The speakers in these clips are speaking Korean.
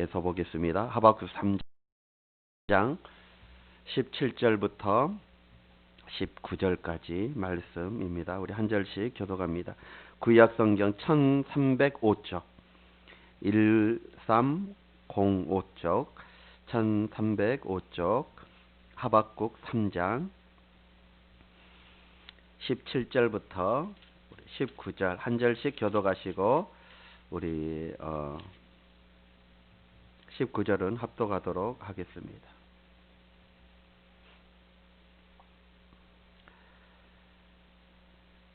하박국에서 보겠습니다. 하박국 3장 17절부터 19절까지 말씀입니다. 우리 한 절씩 교독합니다. 구약성경 1305쪽 1305쪽 1305쪽 하박국 3장 17절부터 19절 한 절씩 교독하시고 우리 19절은 합독하도록 하겠습니다.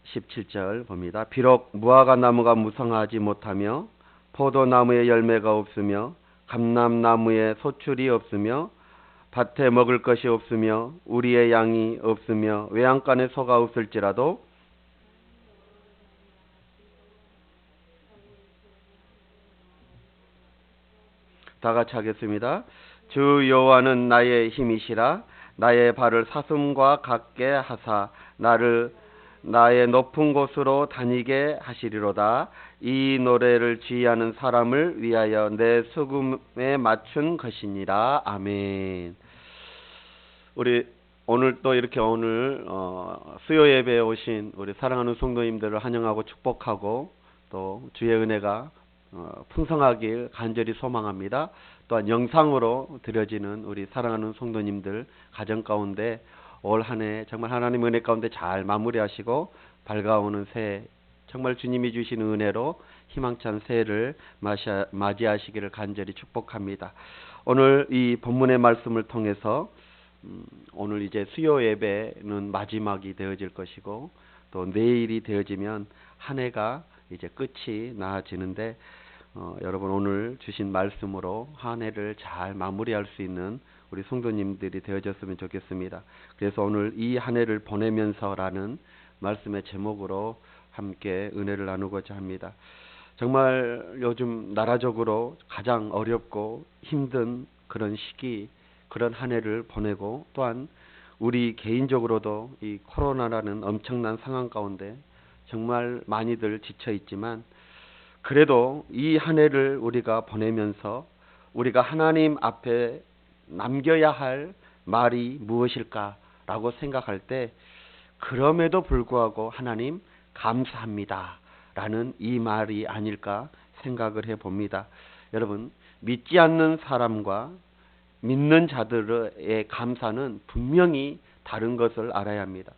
(17절) 봅니다. 비록 무화과 나무가 무성하지 못하며 포도나무에 열매가 없으며 감람나무에 소출이 없으며 밭에 먹을 것이 없으며 우리의 양이 없으며 외양간에 소가 없을지라도 다 같이 하겠습니다. 주 여호와는 나의 힘이시라. 나의 발을 사슴과 같게 하사 나를 나의 높은 곳으로 다니게 하시리로다. 이 노래를 지휘하는 사람을 위하여 내 수금에 맞춘 것이니라. 아멘. 우리 오늘 또 이렇게 오늘 수요 예배에 오신 우리 사랑하는 성도님들을 환영하고 축복하고 또 주의 은혜가 풍성하길 간절히 소망합니다. 또한 영상으로 드려지는 우리 사랑하는 성도님들 가정 가운데 올 한 해 정말 하나님의 은혜 가운데 잘 마무리하시고 밝아오는 새해 정말 주님이 주시는 은혜로 희망찬 새해를 맞이하시기를 간절히 축복합니다. 오늘 이 본문의 말씀을 통해서 오늘 이제 수요 예배는 마지막이 되어질 것이고 또 내일이 되어지면 한 해가 이제 끝이 나아지는데 여러분 오늘 주신 말씀으로 한 해를 잘 마무리할 수 있는 우리 성도님들이 되어졌으면 좋겠습니다. 그래서 오늘 이 한 해를 보내면서라는 말씀의 제목으로 함께 은혜를 나누고자 합니다. 정말 요즘 나라적으로 가장 어렵고 힘든 그런 시기, 그런 한 해를 보내고 또한 우리 개인적으로도 이 코로나라는 엄청난 상황 가운데 정말 많이들 지쳐 있지만 그래도 이 한 해를 우리가 보내면서 우리가 하나님 앞에 남겨야 할 말이 무엇일까라고 생각할 때 그럼에도 불구하고 하나님 감사합니다 라는 이 말이 아닐까 생각을 해봅니다. 여러분 믿지 않는 사람과 믿는 자들의 감사는 분명히 다른 것을 알아야 합니다.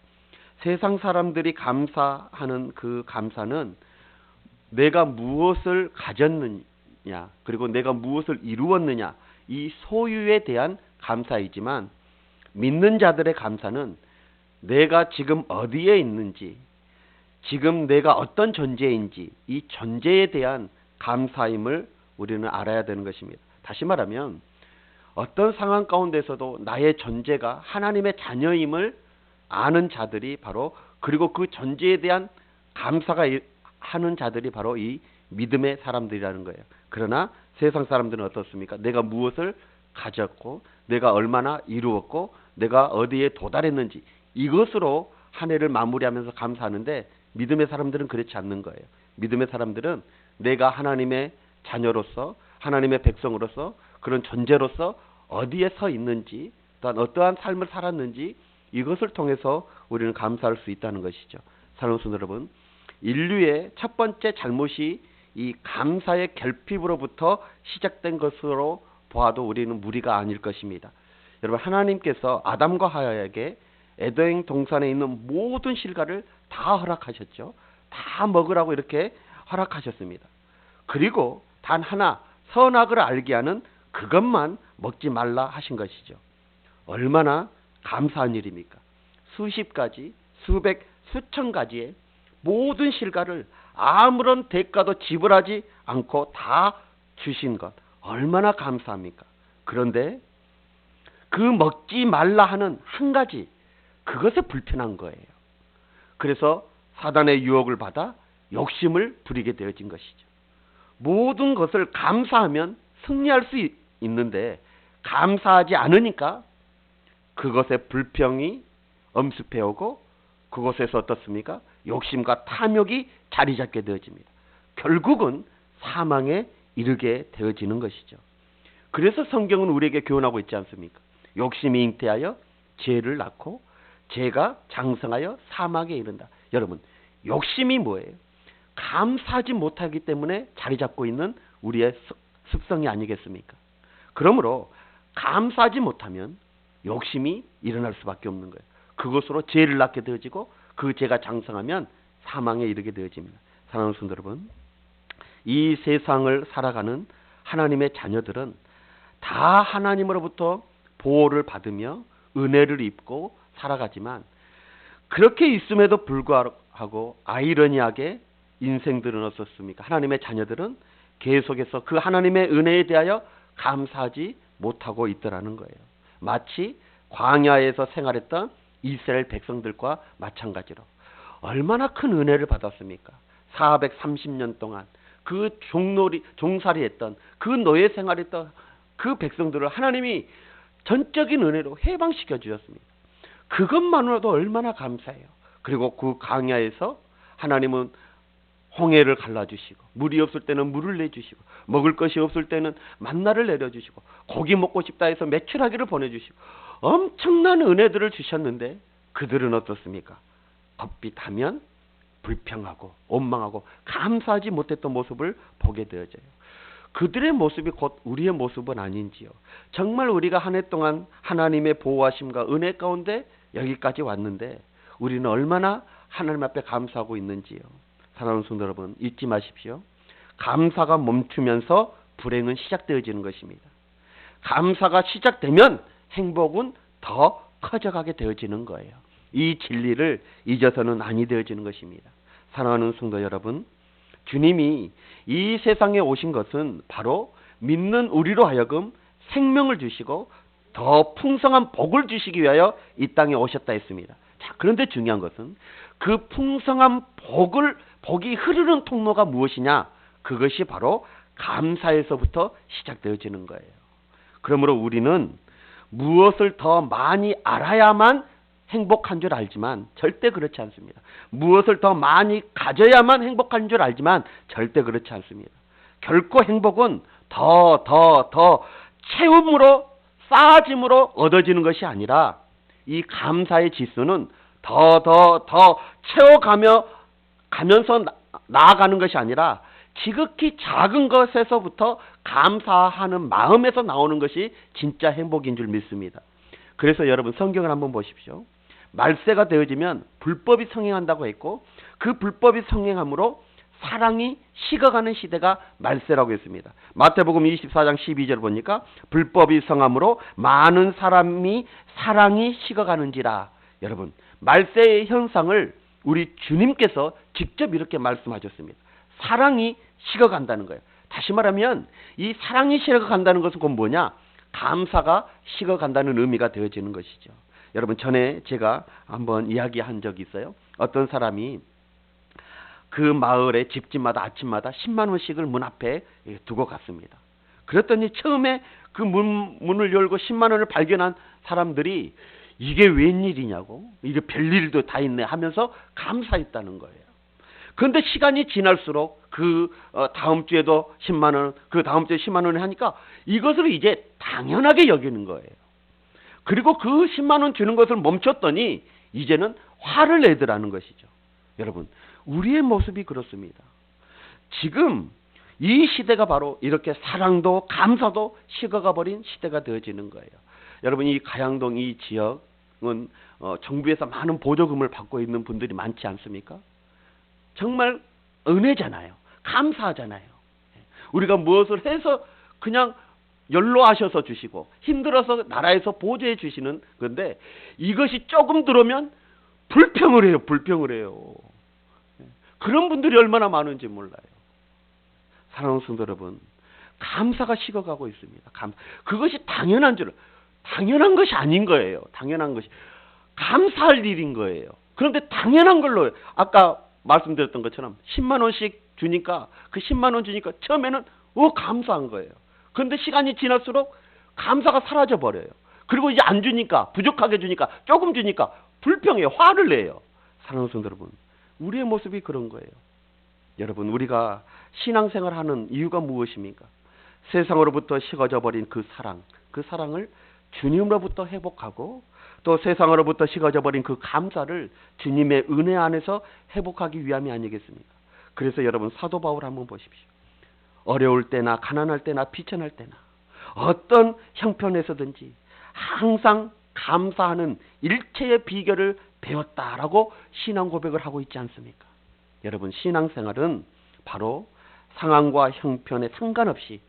세상 사람들이 감사하는 그 감사는 내가 무엇을 가졌느냐 그리고 내가 무엇을 이루었느냐 이 소유에 대한 감사이지만 믿는 자들의 감사는 내가 지금 어디에 있는지 지금 내가 어떤 존재인지 이 존재에 대한 감사임을 우리는 알아야 되는 것입니다. 다시 말하면 어떤 상황 가운데서도 나의 존재가 하나님의 자녀임을 아는 자들이 바로 그리고 그 존재에 대한 감사가 하는 자들이 바로 이 믿음의 사람들이라는 거예요. 그러나 세상 사람들은 어떻습니까? 내가 무엇을 가졌고 내가 얼마나 이루었고 내가 어디에 도달했는지 이것으로 한 해를 마무리하면서 감사하는데 믿음의 사람들은 그렇지 않는 거예요. 믿음의 사람들은 내가 하나님의 자녀로서 하나님의 백성으로서 그런 존재로서 어디에 서 있는지 또한 어떠한 삶을 살았는지 이것을 통해서 우리는 감사할 수 있다는 것이죠. 사랑하는 성도 여러분, 인류의 첫 번째 잘못이 이 감사의 결핍으로부터 시작된 것으로 보아도 우리는 무리가 아닐 것입니다. 여러분 하나님께서 아담과 하와에게 에덴 동산에 있는 모든 실과를 다 허락하셨죠. 다 먹으라고 이렇게 허락하셨습니다. 그리고 단 하나 선악을 알게 하는 그것만 먹지 말라 하신 것이죠. 얼마나 감사한 일입니까? 수십 가지, 수백, 수천 가지의 모든 실과를 아무런 대가도 지불하지 않고 다 주신 것 얼마나 감사합니까? 그런데 그 먹지 말라 하는 한 가지 그것에 불편한 거예요. 그래서 사단의 유혹을 받아 욕심을 부리게 되어진 것이죠. 모든 것을 감사하면 승리할 수 있는데 감사하지 않으니까 그것에 불평이 엄습해오고 그곳에서 어떻습니까? 욕심과 탐욕이 자리 잡게 되어집니다. 결국은 사망에 이르게 되어지는 것이죠. 그래서 성경은 우리에게 교훈하고 있지 않습니까? 욕심이 잉태하여 죄를 낳고 죄가 장성하여 사망에 이른다. 여러분, 욕심이 뭐예요? 감사하지 못하기 때문에 자리 잡고 있는 우리의 습성이 아니겠습니까? 그러므로 감사하지 못하면 욕심이 일어날 수밖에 없는 거예요. 그것으로 죄를 낳게 되어지고 그 죄가 장성하면 사망에 이르게 되어집니다. 사랑하는 성도 여러분, 이 세상을 살아가는 하나님의 자녀들은 다 하나님으로부터 보호를 받으며 은혜를 입고 살아가지만, 그렇게 있음에도 불구하고 아이러니하게 인생들은 어떻습니까? 하나님의 자녀들은 계속해서 그 하나님의 은혜에 대하여 감사하지 못하고 있더라는 거예요. 마치 광야에서 생활했던 이스라엘 백성들과 마찬가지로 얼마나 큰 은혜를 받았습니까? 430년 동안 그 종살이했던 그 노예 생활했던 그 백성들을 하나님이 전적인 은혜로 해방시켜 주셨습니다. 그것만으로도 얼마나 감사해요. 그리고 그 광야에서 하나님은 홍해를 갈라주시고, 물이 없을 때는 물을 내주시고, 먹을 것이 없을 때는 만나를 내려주시고, 고기 먹고 싶다 해서 메추라기를 보내주시고, 엄청난 은혜들을 주셨는데 그들은 어떻습니까? 겉빛하면 불평하고 원망하고 감사하지 못했던 모습을 보게 되어져요. 그들의 모습이 곧 우리의 모습은 아닌지요. 정말 우리가 한 해 동안 하나님의 보호하심과 은혜 가운데 여기까지 왔는데 우리는 얼마나 하나님 앞에 감사하고 있는지요. 사랑하는 성도 여러분, 잊지 마십시오. 감사가 멈추면서 불행은 시작되어지는 것입니다. 감사가 시작되면 행복은 더 커져가게 되어지는 거예요. 이 진리를 잊어서는 아니 되어지는 것입니다. 사랑하는 성도 여러분, 주님이 이 세상에 오신 것은 바로 믿는 우리로 하여금 생명을 주시고 더 풍성한 복을 주시기 위하여 이 땅에 오셨다 했습니다. 자, 그런데 중요한 것은 그 풍성한 복이 흐르는 통로가 무엇이냐? 그것이 바로 감사에서부터 시작되어지는 거예요. 그러므로 우리는 무엇을 더 많이 알아야만 행복한 줄 알지만 절대 그렇지 않습니다. 무엇을 더 많이 가져야만 행복한 줄 알지만 절대 그렇지 않습니다. 결코 행복은 더 채움으로, 쌓아짐으로 얻어지는 것이 아니라 이 감사의 지수는 더 채워가면서 나아가는 것이 아니라 지극히 작은 것에서부터 감사하는 마음에서 나오는 것이 진짜 행복인 줄 믿습니다. 그래서 여러분, 성경을 한번 보십시오. 말세가 되어지면 불법이 성행한다고 했고, 그 불법이 성행함으로 사랑이 식어가는 시대가 말세라고 했습니다. 마태복음 24장 12절 보니까 불법이 성함으로 많은 사랑이 식어가는지라. 여러분, 말세의 현상을 우리 주님께서 직접 이렇게 말씀하셨습니다. 사랑이 식어간다는 거예요. 다시 말하면 이 사랑이 식어간다는 것은 곧 뭐냐? 감사가 식어간다는 의미가 되어지는 것이죠. 여러분, 전에 제가 한번 이야기한 적이 있어요. 어떤 사람이 그 마을의 집집마다 아침마다 10만 원씩을 문 앞에 두고 갔습니다. 그랬더니 처음에 그 문을 열고 10만 원을 발견한 사람들이 이게 웬일이냐고, 이게 별일도 다 있네 하면서 감사했다는 거예요. 그런데 시간이 지날수록 다음 주에도 10만 원, 그 다음 주에 10만 원을 하니까 이것을 이제 당연하게 여기는 거예요. 그리고 그 10만 원 주는 것을 멈췄더니 이제는 화를 내더라는 것이죠. 여러분, 우리의 모습이 그렇습니다. 지금 이 시대가 바로 이렇게 사랑도 감사도 식어가 버린 시대가 되어지는 거예요. 여러분, 이 가양동 이 지역은 정부에서 많은 보조금을 받고 있는 분들이 많지 않습니까? 정말 은혜잖아요. 감사하잖아요. 우리가 무엇을 해서 그냥 연로하셔서 주시고 힘들어서 나라에서 보조해 주시는 건데, 이것이 조금 들어오면 불평을 해요. 그런 분들이 얼마나 많은지 몰라요. 사랑하는 성도 여러분, 감사가 식어가고 있습니다. 그것이 당연한 것이 아닌 거예요. 당연한 것이 감사할 일인 거예요. 그런데 당연한 걸로 아까 말씀드렸던 것처럼 10만 원씩 주니까, 그 10만 원 주니까 처음에는 감사한 거예요. 그런데 시간이 지날수록 감사가 사라져 버려요. 그리고 이제 안 주니까, 부족하게 주니까, 조금 주니까 불평해요. 화를 내요. 사랑하는 성도 여러분, 우리의 모습이 그런 거예요. 여러분, 우리가 신앙생활하는 이유가 무엇입니까? 세상으로부터 식어져 버린 그 사랑을 주님으로부터 회복하고 또 세상으로부터 식어져 버린 그 감사를 주님의 은혜 안에서 회복하기 위함이 아니겠습니까? 그래서 여러분 사도 바울 한번 보십시오. 어려울 때나 가난할 때나 비천할 때나 어떤 형편에서든지 항상 감사하는 일체의 비결을 배웠다라고 신앙 고백을 하고 있지 않습니까? 여러분, 신앙생활은 바로 상황과 형편에 상관없이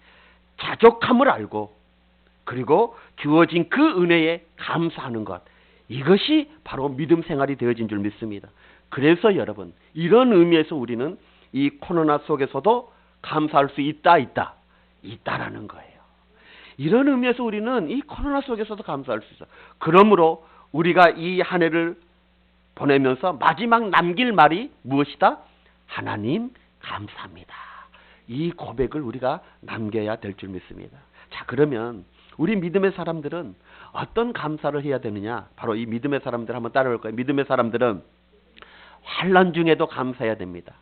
자족함을 알고 그리고 주어진 그 은혜에 감사하는 것, 이것이 바로 믿음 생활이 되어진 줄 믿습니다. 그래서 여러분, 이런 의미에서 우리는 이 코로나 속에서도 감사할 수 있다라는 거예요. 이런 의미에서 우리는 이 코로나 속에서도 감사할 수 있어. 그러므로 우리가 이 한 해를 보내면서 마지막 남길 말이 무엇이다? 하나님 감사합니다. 이 고백을 우리가 남겨야 될 줄 믿습니다. 자, 그러면 우리 믿음의 사람들은 어떤 감사를 해야 되느냐? 바로 이 믿음의 사람들 한번 따라올 거예요. 믿음의 사람들은 환난 중에도 감사해야 됩니다.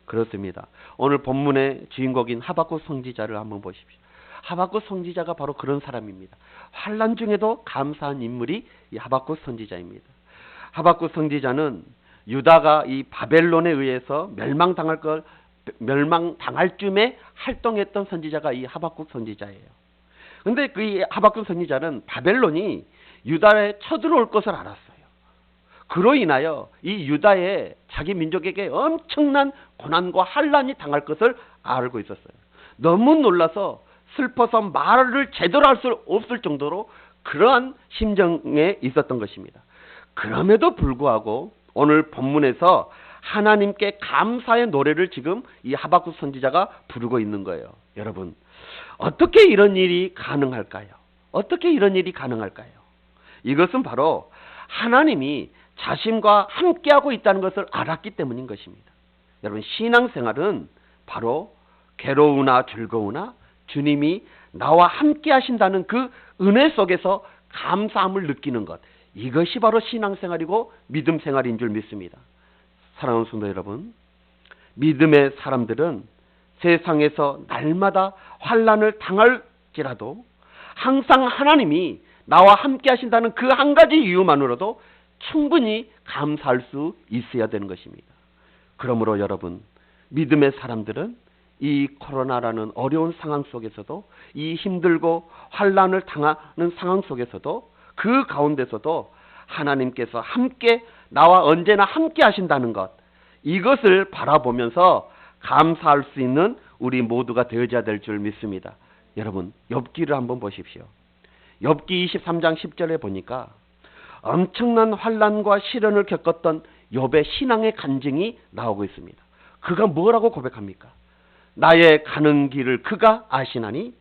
그렇습니다. 오늘 본문의 주인공인 하박국 선지자를 한번 보십시오. 하박국 선지자가 바로 그런 사람입니다. 환난 중에도 감사한 인물이 이 하박국 선지자입니다. 하박국 선지자는 유다가 이 바벨론에 의해서 멸망당할 쯤에 활동했던 선지자가 이 하박국 선지자예요. 근데 그 하박국 선지자는 바벨론이 유다에 쳐들어올 것을 알았어요. 그로 인하여 이 유다의 자기 민족에게 엄청난 고난과 환난이 당할 것을 알고 있었어요. 너무 놀라서 슬퍼서 말을 제대로 할 수 없을 정도로 그러한 심정에 있었던 것입니다. 그럼에도 불구하고 오늘 본문에서 하나님께 감사의 노래를 지금 이 하박국 선지자가 부르고 있는 거예요. 여러분, 어떻게 이런 일이 가능할까요? 이것은 바로 하나님이 자신과 함께하고 있다는 것을 알았기 때문인 것입니다. 여러분, 신앙생활은 바로 괴로우나 즐거우나 주님이 나와 함께 하신다는 그 은혜 속에서 감사함을 느끼는 것, 이것이 바로 신앙생활이고 믿음생활인 줄 믿습니다. 사랑하는 성도 여러분, 믿음의 사람들은 세상에서 날마다 환난을 당할지라도 항상 하나님이 나와 함께 하신다는 그 한 가지 이유만으로도 충분히 감사할 수 있어야 되는 것입니다. 그러므로 여러분, 믿음의 사람들은 이 코로나라는 어려운 상황 속에서도, 이 힘들고 환난을 당하는 상황 속에서도, 그 가운데서도 하나님께서 함께 나와 언제나 함께 하신다는 것, 이것을 바라보면서 감사할 수 있는 우리 모두가 되어야 될 줄 믿습니다. 여러분, 욥기를 한번 보십시오. 욥기 23장 10절에 보니까 엄청난 환난과 시련을 겪었던 욥의 신앙의 간증이 나오고 있습니다. 그가 뭐라고 고백합니까? 나의 가는 길을 그가 아시나니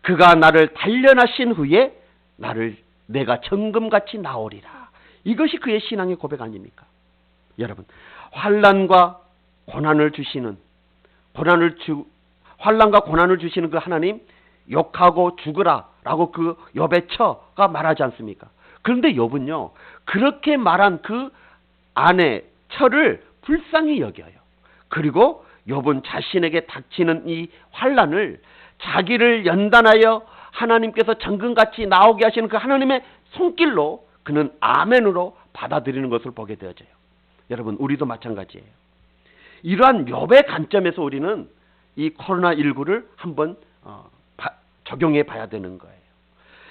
그가 나를 단련하신 후에 내가 정금같이 나오리라. 이것이 그의 신앙의 고백 아닙니까? 여러분, 환난과 고난을 주시는 그 하나님, 욕하고 죽으라라고 그 욥의 처가 말하지 않습니까? 그런데 욥은요, 그렇게 말한 그 아내 처를 불쌍히 여겨요. 그리고 욥은 자신에게 닥치는 이 환난을 자기를 연단하여 하나님께서 정금같이 나오게 하시는 그 하나님의 손길로 그는 아멘으로 받아들이는 것을 보게 되어져요. 여러분, 우리도 마찬가지예요. 이러한 욥의 관점에서 우리는 이 코로나19를 한번 적용해 봐야 되는 거예요.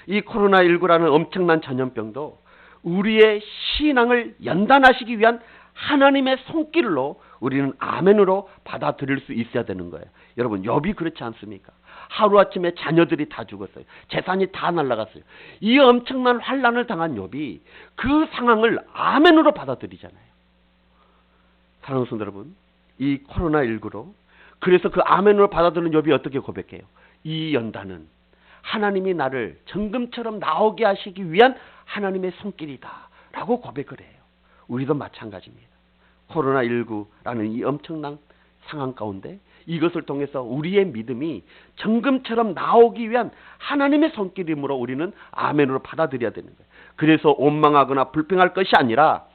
이 코로나19라는 엄청난 전염병도 우리의 신앙을 연단하시기 위한 하나님의 손길로 우리는 아멘으로 받아들일 수 있어야 되는 거예요. 여러분, 욥이 그렇지 않습니까? 하루아침에 자녀들이 다 죽었어요. 재산이 다 날아갔어요. 이 엄청난 환난을 당한 욥이 그 상황을 아멘으로 받아들이잖아요. 사랑하는 성도 여러분, 이 코로나19로 그래서 그 아멘으로 받아들이는 욥이 어떻게 고백해요? 이 연단은 하나님이 나를 정금처럼 나오게 하시기 위한 하나님의 손길이다 라고 고백을 해요. 우리도 마찬가지입니다. 코로나19라는 이 엄청난 상황 가운데 이것을 통해서 우리의 믿음이 정금처럼 나오기 위한 하나님의 손길이므로 우리는 아멘으로 받아들여야 되는 거예요. 그래서 원망하거나 불평할 것이 아니라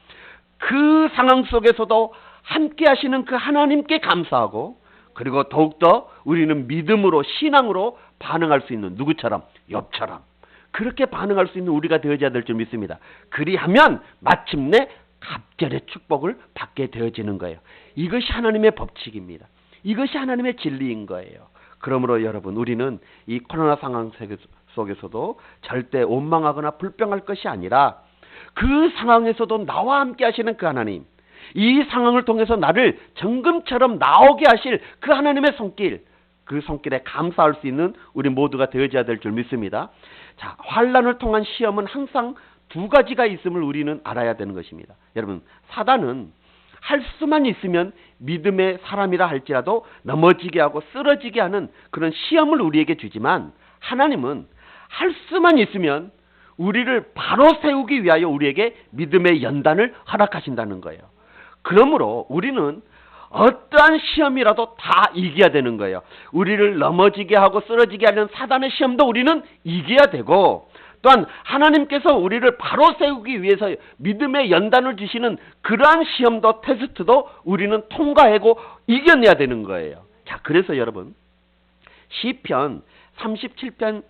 그 상황 속에서도 함께 하시는 그 하나님께 감사하고, 그리고 더욱더 우리는 믿음으로, 신앙으로 반응할 수 있는 누구처럼? 욥처럼. 그렇게 반응할 수 있는 우리가 되어져야 될 줄 믿습니다. 그리하면 마침내 갑절의 축복을 받게 되어지는 거예요. 이것이 하나님의 법칙입니다. 이것이 하나님의 진리인 거예요. 그러므로 여러분, 우리는 이 코로나 상황 속에서도 절대 원망하거나 불평할 것이 아니라 그 상황에서도 나와 함께 하시는 그 하나님, 이 상황을 통해서 나를 정금처럼 나오게 하실 그 하나님의 손길, 그 손길에 감사할 수 있는 우리 모두가 되어져야 될 줄 믿습니다. 자, 환난을 통한 시험은 항상 두 가지가 있음을 우리는 알아야 되는 것입니다. 여러분, 사단은 할 수만 있으면 믿음의 사람이라 할지라도 넘어지게 하고 쓰러지게 하는 그런 시험을 우리에게 주지만, 하나님은 할 수만 있으면 우리를 바로 세우기 위하여 우리에게 믿음의 연단을 허락하신다는 거예요. 그러므로 우리는 어떠한 시험이라도 다 이겨야 되는 거예요. 우리를 넘어지게 하고 쓰러지게 하는 사단의 시험도 우리는 이겨야 되고, 또한 하나님께서 우리를 바로 세우기 위해서 믿음의 연단을 주시는 그러한 시험도, 테스트도 우리는 통과하고 이겨내야 되는 거예요. 자, 그래서 여러분, 시편 37편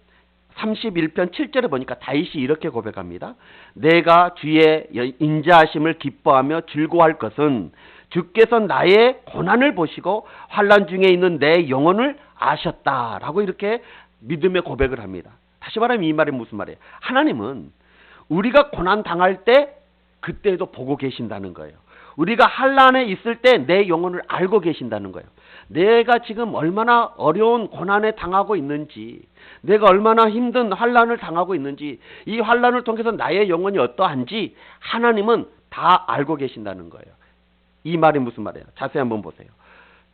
31편 7절에 보니까 다윗이 이렇게 고백합니다. 내가 주의 인자하심을 기뻐하며 즐거워할 것은 주께서 나의 고난을 보시고 환난 중에 있는 내 영혼을 아셨다라고 이렇게 믿음의 고백을 합니다. 다시 말하면 이 말이 무슨 말이에요? 하나님은 우리가 고난 당할 때 그때도 보고 계신다는 거예요. 우리가 환난에 있을 때 내 영혼을 알고 계신다는 거예요. 내가 지금 얼마나 어려운 고난에 당하고 있는지, 내가 얼마나 힘든 환난을 당하고 있는지, 이 환난을 통해서 나의 영혼이 어떠한지 하나님은 다 알고 계신다는 거예요. 이 말이 무슨 말이에요? 자세히 한번 보세요.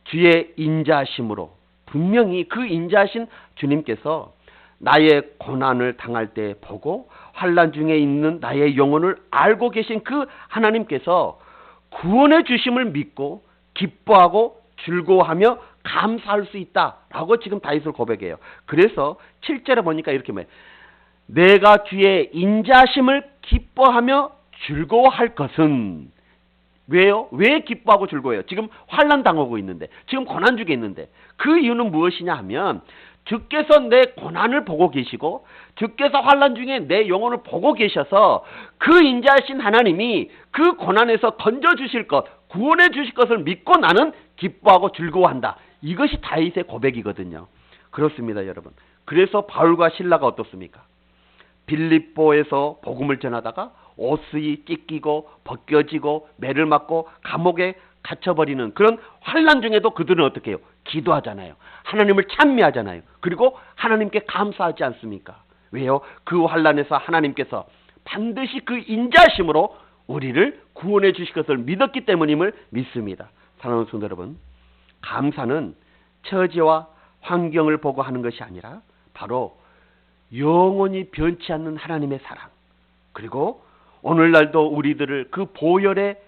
주의 인자하심으로, 분명히 그 인자하신 주님께서 나의 고난을 당할 때 보고 환난 중에 있는 나의 영혼을 알고 계신 그 하나님께서 구원해 주심을 믿고 기뻐하고 즐거워하며 감사할 수 있다라고 지금 다윗을 고백해요. 그래서 7절에 보니까 이렇게 말해요. 내가 주의 인자심을 기뻐하며 즐거워할 것은, 왜요? 왜 기뻐하고 즐거워해요? 지금 환난 당하고 있는데, 지금 고난 중에 있는데, 그 이유는 무엇이냐 하면 주께서 내 고난을 보고 계시고 주께서 환난 중에 내 영혼을 보고 계셔서 그 인자하신 하나님이 그 고난에서 던져주실 것, 구원해 주실 것을 믿고 나는 기뻐하고 즐거워한다. 이것이 다윗의 고백이거든요. 그렇습니다, 여러분. 그래서 바울과 실라가 어떻습니까? 빌립보에서 복음을 전하다가 옷이 찢기고 벗겨지고 매를 맞고 감옥에 갇혀버리는 그런 환난 중에도 그들은 어떻게 해요? 기도하잖아요. 하나님을 찬미하잖아요. 그리고 하나님께 감사하지 않습니까? 왜요? 그 환난에서 하나님께서 반드시 그 인자심으로 우리를 구원해 주실 것을 믿었기 때문임을 믿습니다. 사랑하는 성도 여러분, 감사는 처지와 환경을 보고 하는 것이 아니라 바로 영원히 변치 않는 하나님의 사랑, 그리고 오늘날도 우리들을 그 보혈의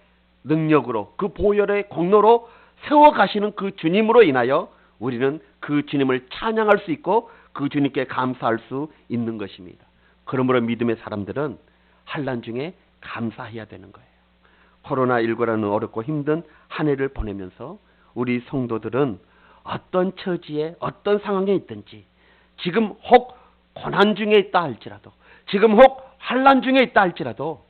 능력으로, 그 보혈의 공로로 세워가시는 그 주님으로 인하여 우리는 그 주님을 찬양할 수 있고 그 주님께 감사할 수 있는 것입니다. 그러므로 믿음의 사람들은 환난 중에 감사해야 되는 거예요. 코로나19라는 어렵고 힘든 한 해를 보내면서 우리 성도들은 어떤 처지에 어떤 상황에 있든지, 지금 혹 고난 중에 있다 할지라도, 지금 혹 환난 중에 있다 할지라도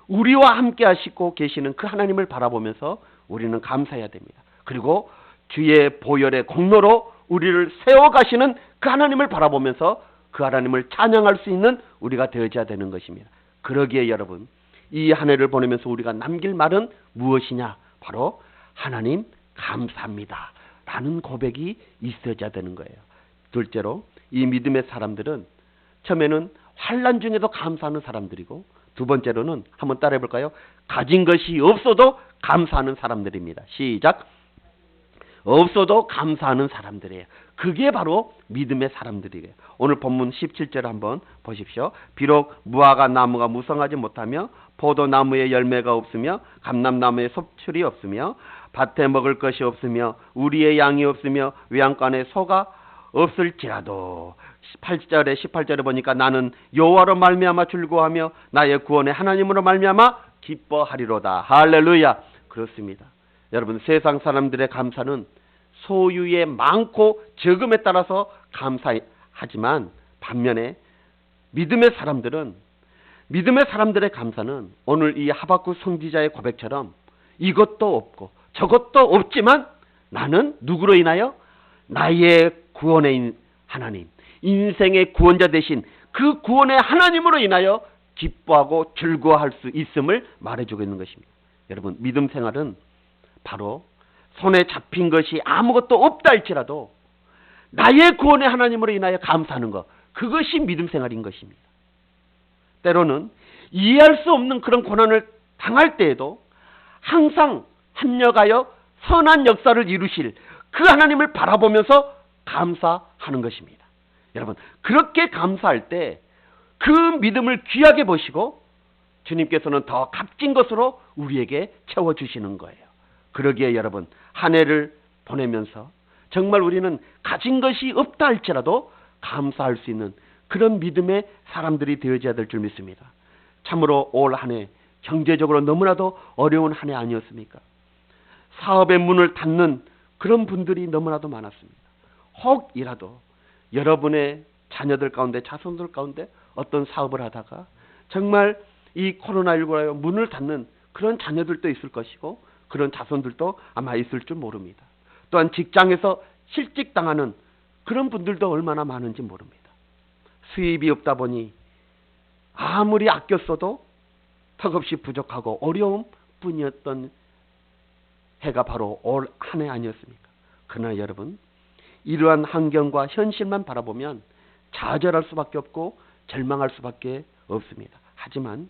우리와 함께 하시고 계시는 그 하나님을 바라보면서 우리는 감사해야 됩니다. 그리고 주의 보혈의 공로로 우리를 세워가시는 그 하나님을 바라보면서 그 하나님을 찬양할 수 있는 우리가 되어져야 되는 것입니다. 그러기에 여러분, 이 한 해를 보내면서 우리가 남길 말은 무엇이냐? 바로 하나님 감사합니다 라는 고백이 있어야 되는 거예요. 둘째로, 이 믿음의 사람들은 처음에는 환난 중에도 감사하는 사람들이고, 두 번째로는 한번 따라해 볼까요? 가진 것이 없어도 감사하는 사람들입니다. 시작. 없어도 감사하는 사람들이에요. 그게 바로 믿음의 사람들이에요. 오늘 본문 17절 한번 보십시오. 비록 무화과 나무가 무성하지 못하며 포도나무에 열매가 없으며 감람나무에 섭출이 없으며 밭에 먹을 것이 없으며 우리의 양이 없으며 외양간에 소가 없을지라도, 8절에 18절에 보니까 나는 여호와로 말미암아 즐거워하며 나의 구원의 하나님으로 말미암아 기뻐하리로다. 할렐루야. 그렇습니다. 여러분, 세상 사람들의 감사는 소유의 많고 적음에 따라서 감사하는 하지만 반면에 믿음의 사람들의 감사는 오늘 이 하박국 선지자의 고백처럼 이것도 없고 저것도 없지만 나는 누구로 인하여? 나의 구원의 하나님, 인생의 구원자 되신 그 구원의 하나님으로 인하여 기뻐하고 즐거워할 수 있음을 말해주고 있는 것입니다. 여러분, 믿음 생활은 바로 손에 잡힌 것이 아무것도 없다 할지라도 나의 구원의 하나님으로 인하여 감사하는 것, 그것이 믿음 생활인 것입니다. 때로는 이해할 수 없는 그런 고난을 당할 때에도 항상 합력하여 선한 역사를 이루실 그 하나님을 바라보면서 감사하는 것입니다. 여러분, 그렇게 감사할 때 그 믿음을 귀하게 보시고 주님께서는 더 값진 것으로 우리에게 채워주시는 거예요. 그러기에 여러분, 한 해를 보내면서 정말 우리는 가진 것이 없다 할지라도 감사할 수 있는 그런 믿음의 사람들이 되어져야 될 줄 믿습니다. 참으로 올 한 해 경제적으로 너무나도 어려운 한 해 아니었습니까? 사업의 문을 닫는 그런 분들이 너무나도 많았습니다. 혹이라도 여러분의 자녀들 가운데, 자손들 가운데 어떤 사업을 하다가 정말 이 코로나19로 문을 닫는 그런 자녀들도 있을 것이고 그런 자손들도 아마 있을 줄 모릅니다. 또한 직장에서 실직당하는 그런 분들도 얼마나 많은지 모릅니다. 수입이 없다 보니 아무리 아껴 써도 턱없이 부족하고 어려움 뿐이었던 해가 바로 올 한 해 아니었습니까? 그러나 여러분, 이러한 환경과 현실만 바라보면 좌절할 수밖에 없고 절망할 수밖에 없습니다. 하지만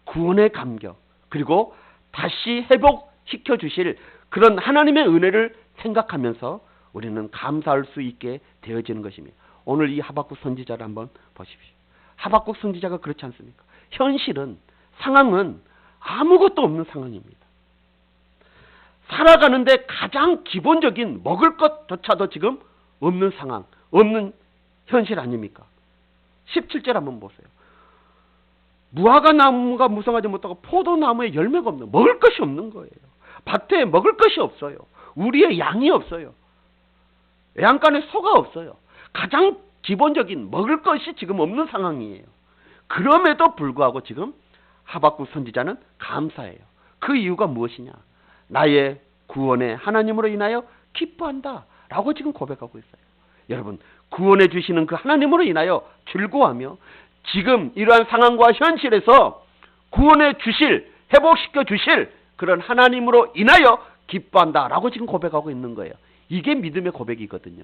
구원의 감격, 그리고 다시 회복시켜 주실 그런 하나님의 은혜를 생각하면서 우리는 감사할 수 있게 되어지는 것입니다. 오늘 이 하박국 선지자를 한번 보십시오. 하박국 선지자가 그렇지 않습니까? 현실은, 상황은 아무것도 없는 상황입니다. 살아가는데 가장 기본적인 먹을 것조차도 지금 없는 상황, 없는 현실 아닙니까? 17절 한번 보세요. 무화과 나무가 무성하지 못하고 포도나무에 열매가 없는, 먹을 것이 없는 거예요. 밭에 먹을 것이 없어요. 우리의 양이 없어요. 외양간에 소가 없어요. 가장 기본적인 먹을 것이 지금 없는 상황이에요. 그럼에도 불구하고 지금 하박국 선지자는 감사해요. 그 이유가 무엇이냐? 나의 구원의 하나님으로 인하여 기뻐한다 라고 지금 고백하고 있어요. 여러분, 구원해 주시는 그 하나님으로 인하여 즐거워하며 지금 이러한 상황과 현실에서 구원해 주실, 회복시켜 주실 그런 하나님으로 인하여 기뻐한다 라고 지금 고백하고 있는 거예요. 이게 믿음의 고백이거든요.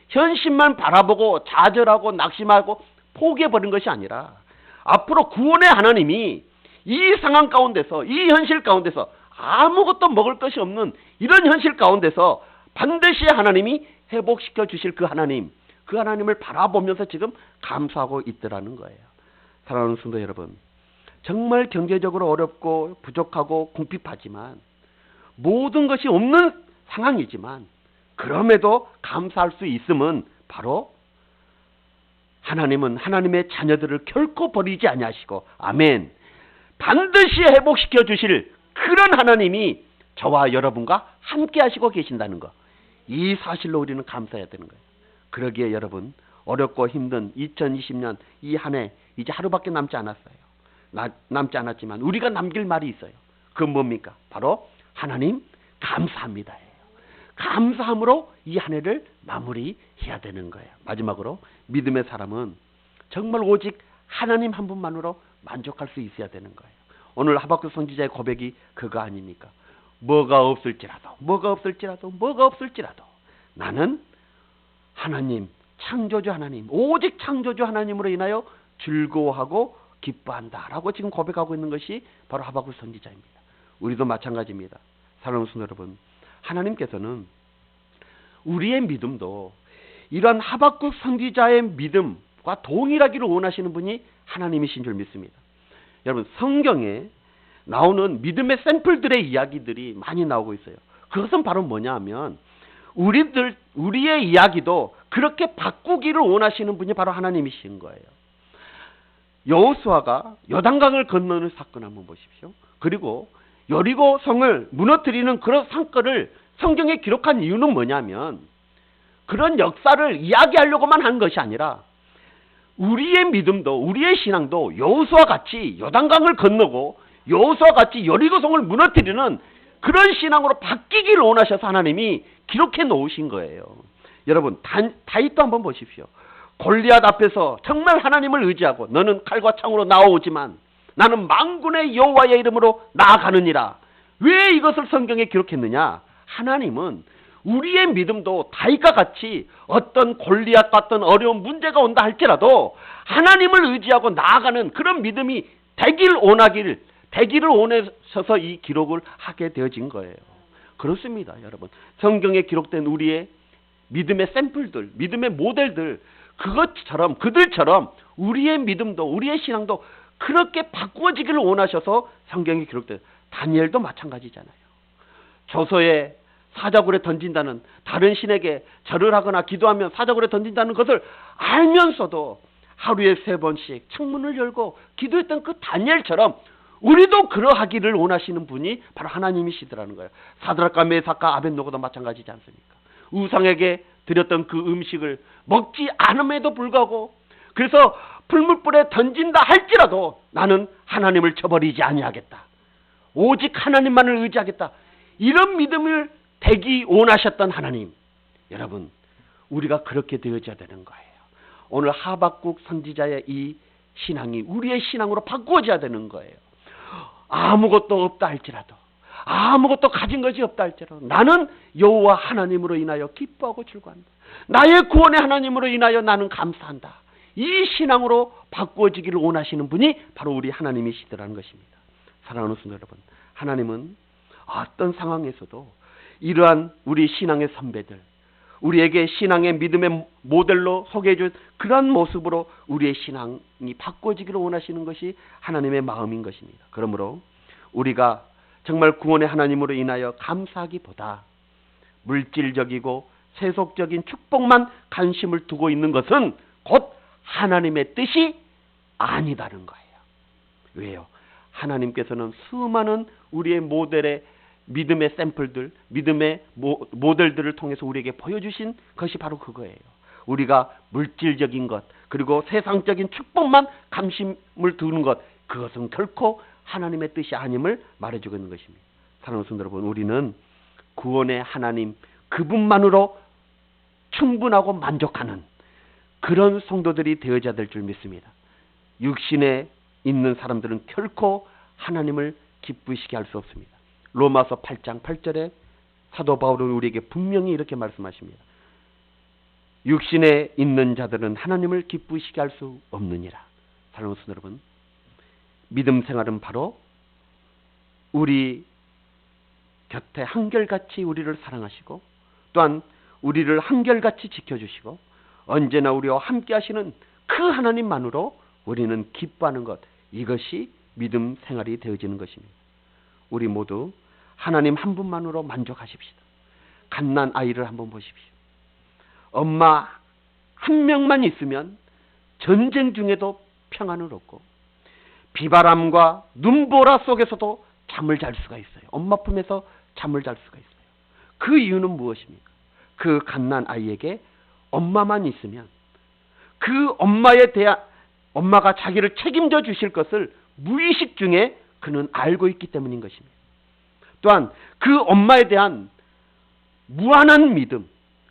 현실만 바라보고 좌절하고 낙심하고 포기해버린 것이 아니라 앞으로 구원의 하나님이 이 상황 가운데서, 이 현실 가운데서 아무것도 먹을 것이 없는 이런 현실 가운데서 반드시 하나님이 회복시켜 주실 그 하나님, 그 하나님을 바라보면서 지금 감사하고 있더라는 거예요. 사랑하는 성도 여러분, 정말 경제적으로 어렵고 부족하고 궁핍하지만 모든 것이 없는 상황이지만 그럼에도 감사할 수 있음은 바로 하나님은 하나님의 자녀들을 결코 버리지 아니하시고, 아멘, 반드시 회복시켜 주실 그런 하나님이 저와 여러분과 함께 하시고 계신다는 것, 이 사실로 우리는 감사해야 되는 거예요. 그러기에 여러분, 어렵고 힘든 2020년 이 한 해 이제 하루밖에 남지 않았어요. 남지 않았지만 우리가 남길 말이 있어요. 그건 뭡니까? 바로 하나님 감사합니다예요. 감사함으로 이 한 해를 마무리해야 되는 거예요. 마지막으로 믿음의 사람은 정말 오직 하나님 한 분만으로 만족할 수 있어야 되는 거예요. 오늘 하박국 선지자의 고백이 그거 아닙니까? 뭐가 없을지라도 나는 하나님, 창조주 하나님, 오직 창조주 하나님으로 인하여 즐거워하고 기뻐한다 라고 지금 고백하고 있는 것이 바로 하박국 선지자입니다. 우리도 마찬가지입니다. 사랑하는 성도 여러분, 하나님께서는 우리의 믿음도 이런 하박국 선지자의 믿음과 동일하기를 원하시는 분이 하나님이신 줄 믿습니다. 여러분, 성경에 나오는 믿음의 샘플들의 이야기들이 많이 나오고 있어요. 그것은 바로 뭐냐 하면 우리의 이야기도 그렇게 바꾸기를 원하시는 분이 바로 하나님이신 거예요. 여호수아가 요단강을 건너는 사건 한번 보십시오. 그리고 여리고 성을 무너뜨리는 그런 사건을 성경에 기록한 이유는 뭐냐면 그런 역사를 이야기하려고만 한 것이 아니라 우리의 믿음도 우리의 신앙도 여호수아와 같이 요단강을 건너고 여호수아와 같이 여리고성을 무너뜨리는 그런 신앙으로 바뀌기를 원하셔서 하나님이 기록해 놓으신 거예요. 여러분 다윗도 한번 보십시오. 골리앗 앞에서 정말 하나님을 의지하고 너는 칼과 창으로 나오지만 나는 만군의 여호와의 이름으로 나아가느니라. 왜 이것을 성경에 기록했느냐? 하나님은 우리의 믿음도 다윗과 같이 어떤 골리앗 같은 어려운 문제가 온다 할지라도 하나님을 의지하고 나아가는 그런 믿음이 되기를 원하셔서 이 기록을 하게 되어진 거예요. 그렇습니다, 여러분. 성경에 기록된 우리의 믿음의 샘플들, 믿음의 모델들, 그들처럼 우리의 믿음도 우리의 신앙도 그렇게 바꾸어지기를 원하셔서 성경에 기록된 다니엘도 마찬가지잖아요. 조서에 사자굴에 던진다는, 다른 신에게 절을 하거나 기도하면 사자굴에 던진다는 것을 알면서도 하루에 3번씩 창문을 열고 기도했던 그 다니엘처럼 우리도 그러하기를 원하시는 분이 바로 하나님이시더라는 거예요. 사드락과 메삭과 아벳노고도 마찬가지지 않습니까? 우상에게 드렸던 그 음식을 먹지 않음에도 불구하고, 그래서 풀무불에 던진다 할지라도 나는 하나님을 저버리지 아니하겠다, 오직 하나님만을 의지하겠다, 이런 믿음을 되기 원하셨던 하나님, 여러분 우리가 그렇게 되어져야 되는 거예요. 오늘 하박국 선지자의 이 신앙이 우리의 신앙으로 바꾸어져야 되는 거예요. 아무것도 없다 할지라도, 아무것도 가진 것이 없다 할지라도 나는 여호와 하나님으로 인하여 기뻐하고 즐거워한다. 나의 구원의 하나님으로 인하여 나는 감사한다. 이 신앙으로 바꾸어지기를 원하시는 분이 바로 우리 하나님이시더라는 것입니다. 사랑하는 성도 여러분, 하나님은 어떤 상황에서도 이러한 우리 신앙의 선배들, 우리에게 신앙의 믿음의 모델로 소개해준 그런 모습으로 우리의 신앙이 바꿔지기를 원하시는 것이 하나님의 마음인 것입니다. 그러므로 우리가 정말 구원의 하나님으로 인하여 감사하기보다 물질적이고 세속적인 축복만 관심을 두고 있는 것은 곧 하나님의 뜻이 아니다는 거예요. 왜요? 하나님께서는 수많은 우리의 모델의 믿음의 샘플들, 믿음의 모델들을 통해서 우리에게 보여주신 것이 바로 그거예요. 우리가 물질적인 것, 그리고 세상적인 축복만 관심을 두는 것, 그것은 결코 하나님의 뜻이 아님을 말해주고 있는 것입니다. 사랑하는 성도 여러분, 우리는 구원의 하나님 그분만으로 충분하고 만족하는 그런 성도들이 되어져야 될 줄 믿습니다. 육신에 있는 사람들은 결코 하나님을 기쁘시게 할 수 없습니다. 로마서 8장 8절에 사도 바울은 우리에게 분명히 이렇게 말씀하십니다. 육신에 있는 자들은 하나님을 기쁘시게 할 수 없느니라. 사랑하는 성도 여러분, 믿음 생활은 바로 우리 곁에 한결같이 우리를 사랑하시고 또한 우리를 한결같이 지켜주시고 언제나 우리와 함께 하시는 그 하나님만으로 우리는 기뻐하는 것, 이것이 믿음 생활이 되어지는 것입니다. 우리 모두 하나님 한 분만으로 만족하십시다. 갓난 아이를 한번 보십시오. 엄마 한 명만 있으면 전쟁 중에도 평안을 얻고 비바람과 눈보라 속에서도 잠을 잘 수가 있어요. 엄마 품에서 잠을 잘 수가 있어요. 그 이유는 무엇입니까? 그 갓난 아이에게 엄마만 있으면 그 엄마에 대한, 엄마가 자기를 책임져 주실 것을 무의식 중에 그는 알고 있기 때문인 것입니다. 또한 그 엄마에 대한 무한한 믿음,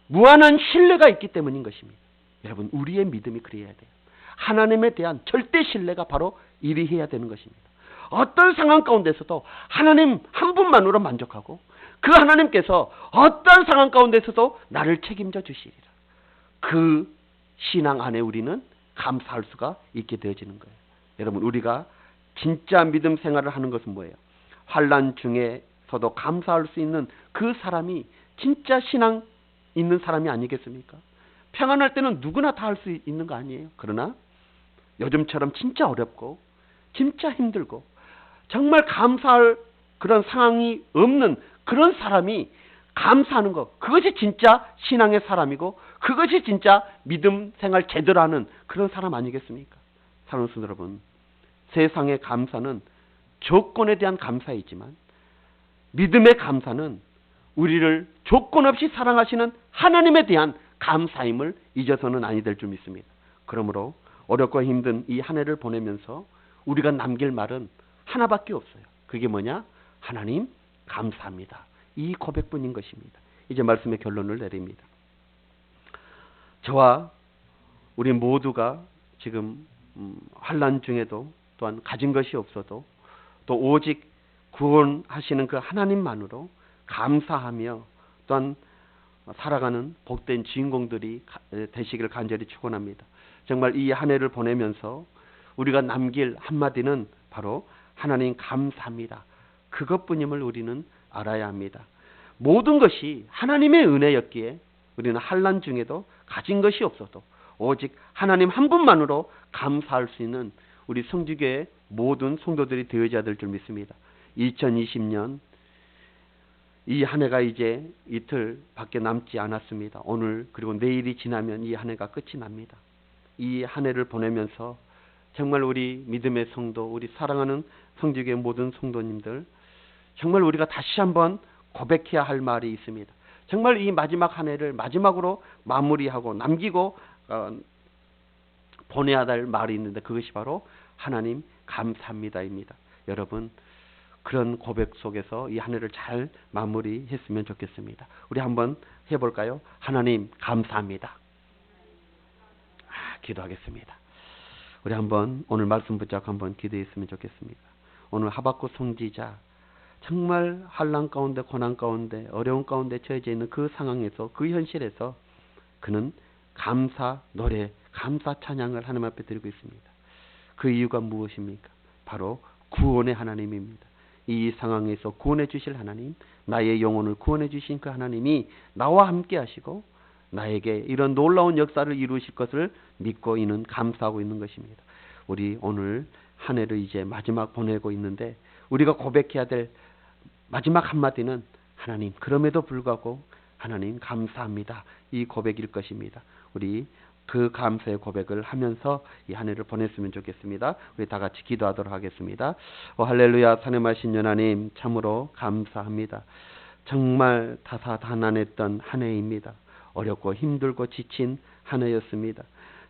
무한한 신뢰가 있기 때문인 것입니다. 여러분, 우리의 믿음이 그래야 돼요. 하나님에 대한 절대 신뢰가 바로 이리해야 되는 것입니다. 어떤 상황 가운데서도 하나님 한 분만으로 만족하고 그 하나님께서 어떤 상황 가운데서도 나를 책임져 주시리라. 그 신앙 안에 우리는 감사할 수가 있게 되어지는 거예요. 여러분, 우리가 진짜 믿음 생활을 하는 것은 뭐예요? 환난 중에서도 감사할 수 있는 그 사람이 진짜 신앙 있는 사람이 아니겠습니까? 평안할 때는 누구나 다 할 수 있는 거 아니에요? 그러나 요즘처럼 진짜 어렵고 진짜 힘들고 정말 감사할 그런 상황이 없는 그런 사람이 감사하는 것, 그것이 진짜 신앙의 사람이고 그것이 진짜 믿음 생활 제대로 하는 그런 사람 아니겠습니까? 사랑하는 성도 여러분, 세상의 감사는 조건에 대한 감사이지만 믿음의 감사는 우리를 조건 없이 사랑하시는 하나님에 대한 감사임을 잊어서는 아니 될 줄 믿습니다. 그러므로 어렵고 힘든 이 한 해를 보내면서 우리가 남길 말은 하나밖에 없어요. 그게 뭐냐? 하나님 감사합니다. 이 고백뿐인 것입니다. 이제 말씀의 결론을 내립니다. 저와 우리 모두가 지금 환난 중에도 또한 가진 것이 없어도 또 오직 구원하시는 그 하나님만으로 감사하며 또한 살아가는 복된 주인공들이 되시기를 간절히 축원합니다. 정말 이 한 해를 보내면서 우리가 남길 한마디는 바로 하나님 감사합니다. 그것뿐임을 우리는 알아야 합니다. 모든 것이 하나님의 은혜였기에 우리는 환난 중에도 가진 것이 없어도 오직 하나님 한 분만으로 감사할 수 있는 우리 성주교의 모든 성도들이 되어져야 될 줄 믿습니다. 2020년 이 한 해가 이제 이틀밖에 남지 않았습니다. 오늘 그리고 내일이 지나면 이 한 해가 끝이 납니다. 이 한 해를 보내면서 정말 우리 믿음의 성도, 우리 사랑하는 성주교의 모든 성도님들, 정말 우리가 다시 한번 고백해야 할 말이 있습니다. 정말 이 마지막 한 해를 마지막으로 마무리하고 남기고 보내야 할 말이 있는데 그것이 바로 하나님 감사합니다입니다. 여러분, 그런 고백 속에서 이 한 해를 잘 마무리했으면 좋겠습니다. 우리 한번 해볼까요? 하나님 감사합니다. 기도하겠습니다. 우리 한번 오늘 말씀 붙잡고 한번 기도했으면 좋겠습니다. 오늘 하박국 선지자 정말 환난 가운데, 고난 가운데, 어려운 가운데 처해져 있는 그 상황에서, 그 현실에서 그는 감사 노래, 감사 찬양을 하나님 앞에 드리고 있습니다. 그 이유가 무엇입니까? 바로 구원의 하나님입니다. 이 상황에서 구원해 주실 하나님, 나의 영혼을 구원해 주신 그 하나님이 나와 함께 하시고 나에게 이런 놀라운 역사를 이루실 것을 믿고 이는 감사하고 있는 것입니다. 우리 오늘 한 해를 이제 마지막 보내고 있는데 우리가 고백해야 될 마지막 한마디는 하나님, 그럼에도 불구하고 하나님 감사합니다. 이 고백일 것입니다. 우리 그 감사의 고백을 하면서 이 한 해를 보냈으면 좋겠습니다. 우리 다 같이 기도하도록 하겠습니다. 할렐루야. 사랑하신 하나님, 참으로 감사합니다. 정말 다사다난했던 한 해입니다. 어렵고 힘들고 지친 한 해였습니다.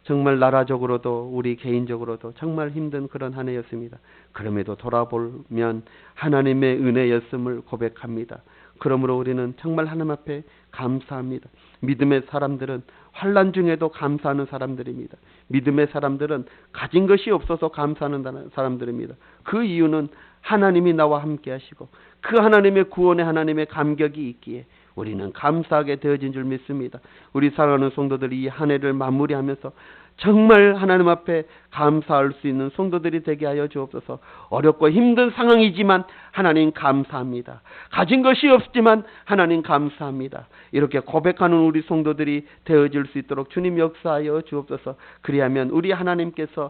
정말 나라적으로도 우리 개인적으로도 정말 힘든 그런 한 해였습니다. 그럼에도 돌아보면 하나님의 은혜였음을 고백합니다. 그러므로 우리는 정말 하나님 앞에 감사합니다. 믿음의 사람들은 환난 중에도 감사하는 사람들입니다. 믿음의 사람들은 가진 것이 없어서 감사하는 사람들입니다. 그 이유는 하나님이 나와 함께 하시고 그 하나님의 구원의 하나님의 감격이 있기에 우리는 감사하게 되어진 줄 믿습니다. 우리 사랑하는 성도들이 이 한 해를 마무리하면서 정말 하나님 앞에 감사할 수 있는 성도들이 되게 하여 주옵소서. 어렵고 힘든 상황이지만 하나님 감사합니다. 가진 것이 없지만 하나님 감사합니다. 이렇게 고백하는 우리 성도들이 되어질 수 있도록 주님 역사하여 주옵소서. 그리하면 우리 하나님께서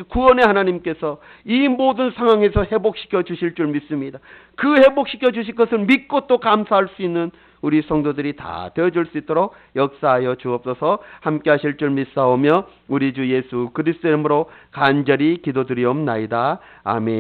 구원의 하나님께서 이 모든 상황에서 회복시켜 주실 줄 믿습니다. 그 회복시켜 주실 것을 믿고 또 감사할 수 있는 우리 성도들이 다 되어줄 수 있도록 역사하여 주옵소서. 함께 하실 줄 믿사오며 우리 주 예수 그리스도의 이름으로 간절히 기도드리옵나이다. 아멘.